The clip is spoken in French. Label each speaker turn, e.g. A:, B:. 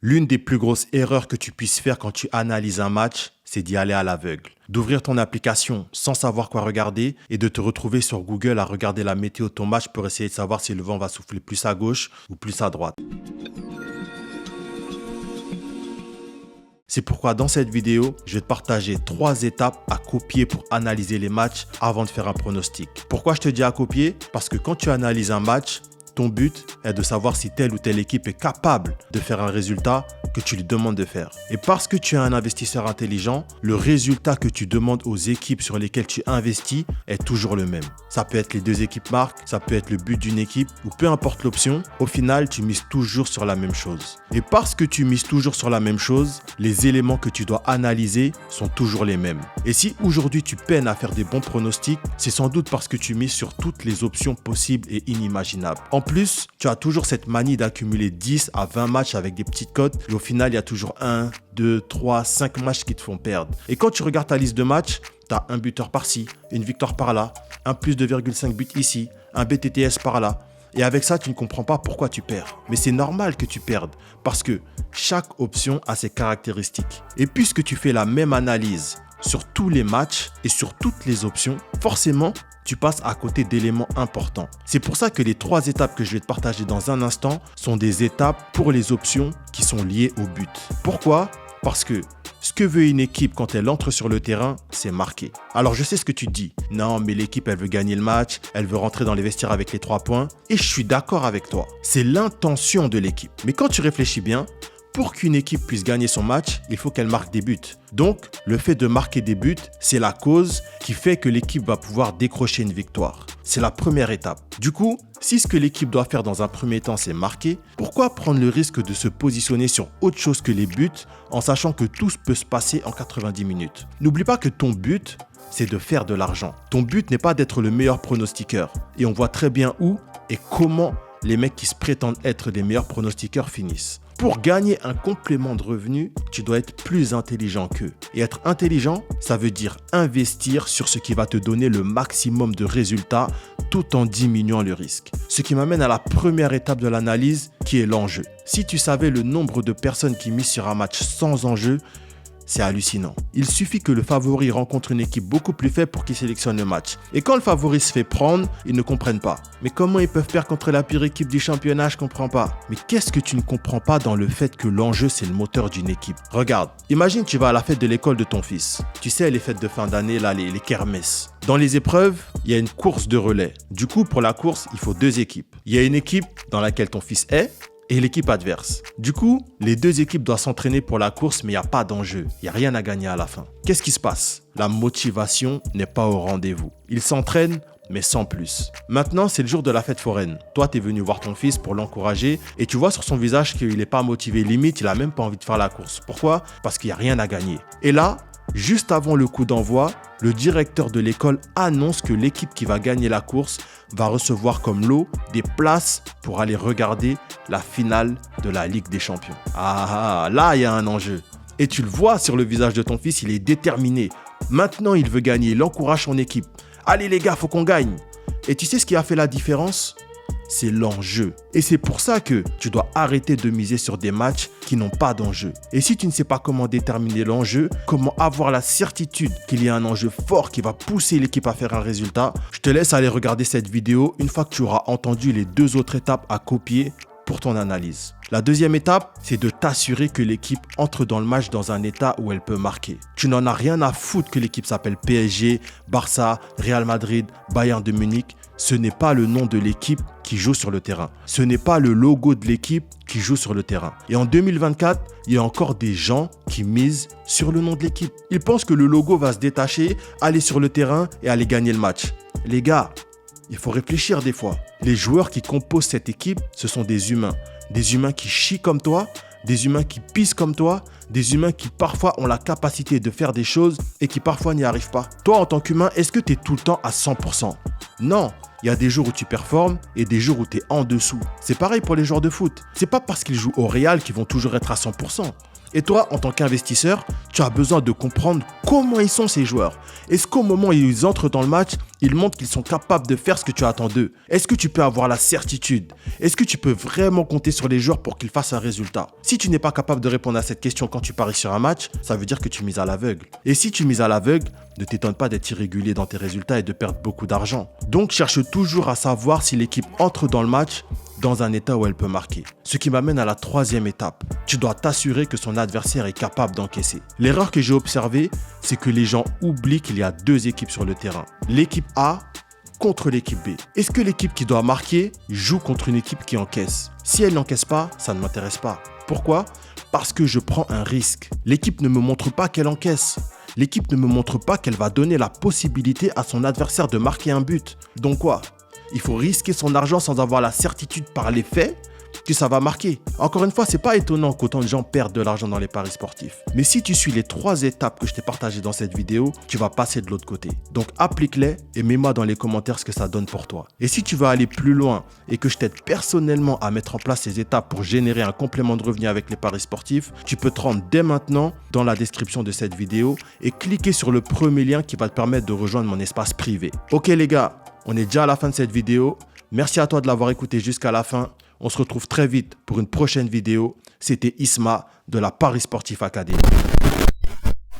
A: L'une des plus grosses erreurs que tu puisses faire quand tu analyses un match, c'est d'y aller à l'aveugle. D'ouvrir ton application sans savoir quoi regarder et de te retrouver sur Google à regarder la météo de ton match pour essayer de savoir si le vent va souffler plus à gauche ou plus à droite. C'est pourquoi dans cette vidéo, je vais te partager 3 étapes à copier pour analyser les matchs avant de faire un pronostic. Pourquoi je te dis à copier? Parce que quand tu analyses un match, ton but est de savoir si telle ou telle équipe est capable de faire un résultat que tu lui demandes de faire. Et parce que tu es un investisseur intelligent, le résultat que tu demandes aux équipes sur lesquelles tu investis est toujours le même. Ça peut être les 2 équipes marquent, ça peut être le but d'une équipe ou peu importe l'option, au final, tu mises toujours sur la même chose. Et parce que tu mises toujours sur la même chose, les éléments que tu dois analyser sont toujours les mêmes. Et si aujourd'hui tu peines à faire des bons pronostics, c'est sans doute parce que tu mises sur toutes les options possibles et inimaginables. En plus, tu as toujours cette manie d'accumuler 10 à 20 matchs avec des petites cotes et au final, il y a toujours 1, 2, 3, 5 matchs qui te font perdre. Et quand tu regardes ta liste de matchs, tu as un buteur par-ci, une victoire par-là, un plus 2,5 buts ici, un BTTS par-là. Et avec ça, tu ne comprends pas pourquoi tu perds. Mais c'est normal que tu perdes parce que chaque option a ses caractéristiques. Et puisque tu fais la même analyse sur tous les matchs et sur toutes les options, forcément, tu passes à côté d'éléments importants. C'est pour ça que les 3 étapes que je vais te partager dans un instant sont des étapes pour les options qui sont liées au but. Pourquoi? Parce que ce que veut une équipe quand elle entre sur le terrain, c'est marquer. Alors je sais ce que tu te dis. Non, mais l'équipe, elle veut gagner le match, elle veut rentrer dans les vestiaires avec les 3 points. Et je suis d'accord avec toi. C'est l'intention de l'équipe. Mais quand tu réfléchis bien, pour qu'une équipe puisse gagner son match, il faut qu'elle marque des buts. Donc, le fait de marquer des buts, c'est la cause qui fait que l'équipe va pouvoir décrocher une victoire. C'est la première étape. Du coup, si ce que l'équipe doit faire dans un premier temps, c'est marquer, pourquoi prendre le risque de se positionner sur autre chose que les buts en sachant que tout peut se passer en 90 minutes? N'oublie pas que ton but, c'est de faire de l'argent. Ton but n'est pas d'être le meilleur pronostiqueur. Et on voit très bien où et comment les mecs qui se prétendent être les meilleurs pronostiqueurs finissent. Pour gagner un complément de revenu, tu dois être plus intelligent qu'eux. Et être intelligent, ça veut dire investir sur ce qui va te donner le maximum de résultats tout en diminuant le risque. Ce qui m'amène à la première étape de l'analyse qui est l'enjeu. Si tu savais le nombre de personnes qui misent sur un match sans enjeu, c'est hallucinant. Il suffit que le favori rencontre une équipe beaucoup plus faible pour qu'il sélectionne le match. Et quand le favori se fait prendre, ils ne comprennent pas. Mais comment ils peuvent perdre contre la pire équipe du championnat? Je comprends pas. Mais qu'est-ce que tu ne comprends pas dans le fait que l'enjeu, c'est le moteur d'une équipe? Regarde, imagine tu vas à la fête de l'école de ton fils. Tu sais, les fêtes de fin d'année, là, les kermesses. Dans les épreuves, il y a une course de relais. Du coup, pour la course, il faut 2 équipes. Il y a une équipe dans laquelle ton fils est et l'équipe adverse. Du coup, les 2 équipes doivent s'entraîner pour la course, mais il n'y a pas d'enjeu. Il n'y a rien à gagner à la fin. Qu'est-ce qui se passe? La motivation n'est pas au rendez-vous. Ils s'entraînent, mais sans plus. Maintenant, c'est le jour de la fête foraine. Toi, tu es venu voir ton fils pour l'encourager et tu vois sur son visage qu'il n'est pas motivé. Limite, il n'a même pas envie de faire la course. Pourquoi? Parce qu'il n'y a rien à gagner. Et là, juste avant le coup d'envoi, le directeur de l'école annonce que l'équipe qui va gagner la course va recevoir comme lot des places pour aller regarder la finale de la Ligue des Champions. Ah, là, il y a un enjeu. Et tu le vois sur le visage de ton fils, il est déterminé. Maintenant, il veut gagner, il encourage son équipe. Allez les gars, faut qu'on gagne. Et tu sais ce qui a fait la différence? C'est l'enjeu. Et c'est pour ça que tu dois arrêter de miser sur des matchs qui n'ont pas d'enjeu. Et si tu ne sais pas comment déterminer l'enjeu, comment avoir la certitude qu'il y a un enjeu fort qui va pousser l'équipe à faire un résultat, je te laisse aller regarder cette vidéo une fois que tu auras entendu les 2 autres étapes à copier pour ton analyse. La deuxième étape, c'est de t'assurer que l'équipe entre dans le match dans un état où elle peut marquer. Tu n'en as rien à foutre que l'équipe s'appelle PSG, Barça, Real Madrid, Bayern de Munich. Ce n'est pas le nom de l'équipe qui joue sur le terrain. Ce n'est pas le logo de l'équipe qui joue sur le terrain. Et en 2024, il y a encore des gens qui misent sur le nom de l'équipe. Ils pensent que le logo va se détacher, aller sur le terrain et aller gagner le match. Les gars, il faut réfléchir des fois. Les joueurs qui composent cette équipe, ce sont des humains. Des humains qui chient comme toi, des humains qui pissent comme toi, des humains qui parfois ont la capacité de faire des choses et qui parfois n'y arrivent pas. Toi, en tant qu'humain, est-ce que tu es tout le temps à 100%? Non, Il y a des jours où tu performes et des jours où tu es en dessous. C'est pareil pour les joueurs de foot. C'est pas parce qu'ils jouent au Real qu'ils vont toujours être à 100%. Et toi, en tant qu'investisseur, tu as besoin de comprendre comment ils sont ces joueurs. Est-ce qu'au moment où ils entrent dans le match, ils montrent qu'ils sont capables de faire ce que tu attends d'eux? Est-ce que tu peux avoir la certitude? Est-ce que tu peux vraiment compter sur les joueurs pour qu'ils fassent un résultat? Si tu n'es pas capable de répondre à cette question quand tu paries sur un match, ça veut dire que tu mises à l'aveugle. Et si tu mises à l'aveugle, ne t'étonne pas d'être irrégulier dans tes résultats et de perdre beaucoup d'argent. Donc cherche toujours à savoir si l'équipe entre dans le match dans un état où elle peut marquer. Ce qui m'amène à la troisième étape. Tu dois t'assurer que son adversaire est capable d'encaisser. L'erreur que j'ai observée, c'est que les gens oublient qu'il y a deux équipes sur le terrain. L'équipe A contre l'équipe B. Est-ce que l'équipe qui doit marquer joue contre une équipe qui encaisse? Si elle n'encaisse pas, ça ne m'intéresse pas. Pourquoi? Parce que je prends un risque. L'équipe ne me montre pas qu'elle encaisse. L'équipe ne me montre pas qu'elle va donner la possibilité à son adversaire de marquer un but. Donc quoi? Il faut risquer son argent sans avoir la certitude par les faits que ça va marquer. Encore une fois, c'est pas étonnant qu'autant de gens perdent de l'argent dans les paris sportifs. Mais si tu suis les 3 étapes que je t'ai partagées dans cette vidéo, tu vas passer de l'autre côté. Donc applique-les et mets-moi dans les commentaires ce que ça donne pour toi. Et si tu veux aller plus loin et que je t'aide personnellement à mettre en place ces étapes pour générer un complément de revenu avec les paris sportifs, tu peux te rendre dès maintenant dans la description de cette vidéo et cliquer sur le premier lien qui va te permettre de rejoindre mon espace privé. Ok les gars, on est déjà à la fin de cette vidéo. Merci à toi de l'avoir écouté jusqu'à la fin. On se retrouve très vite pour une prochaine vidéo. C'était Isma de la Paris Sportif Academy.